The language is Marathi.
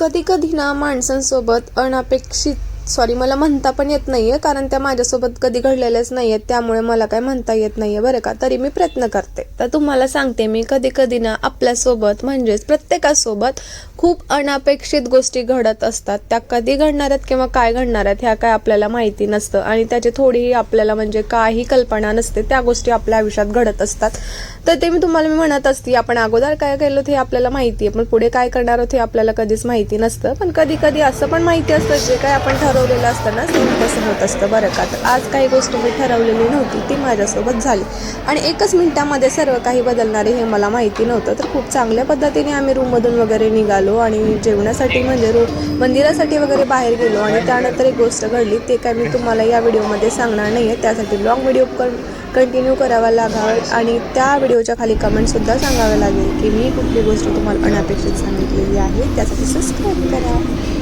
कधी कधी ना माणसांसोबत मला म्हणता पण येत नाहीये, कारण त्या माझ्यासोबत कधी घडलेल्याच नाहीयेत, त्यामुळे मला काय म्हणता येत नाहीये बरं का. तरी मी प्रयत्न करते. तर तुम्हाला सांगते, मी कधी कधी ना आपल्यासोबत म्हणजेच प्रत्येकासोबत खूप अनपेक्षित गोष्टी घडत असतात. त्या कधी घडणार आहेत किंवा काय घडणार आहेत ह्या काय आपल्याला माहिती नसतं, आणि त्याची थोडीही आपल्याला म्हणजे काही कल्पना नसते. त्या गोष्टी आपल्या आयुष्यात घडत असतात. तर ते मी म्हणत असते, आपण अगोदर काय केलं ते आपल्याला माहिती आहे, पण पुढे काय करणार आहोत हे आपल्याला कधीच माहिती नसतं. पण कधी कधी असं पण माहिती असतं, जे काय आपण ठरवलेलं असतं ना ते तसं होत असतं बरं का. तर आज काही गोष्ट मी ठरवलेली नव्हती, ती माझ्यासोबत झाली आणि 1च मिनिटामध्ये सर्व काही बदलणारे हे मला माहिती नव्हतं. तर खूप चांगल्या पद्धतीने आम्ही रूममधून वगैरे निघालो आणि जेवणासाठी म्हणजे मंदिरासाठी वगैरे बाहेर गेलो. आणि त्यानंतर एक गोष्ट घडली, ते काय मी तुम्हाला या व्हिडिओमध्ये सांगणार नाहीये. त्यासाठी लॉंग व्हिडिओ कंटिन्यू करावा लागावा आणि त्या व्हिडिओच्या खाली कमेंटसुद्धा सांगावे लागेल की मी कुठली गोष्ट तुम्हाला अनपेक्षित सांगितलेली आहे. त्यासाठी सबस्क्राईब करा.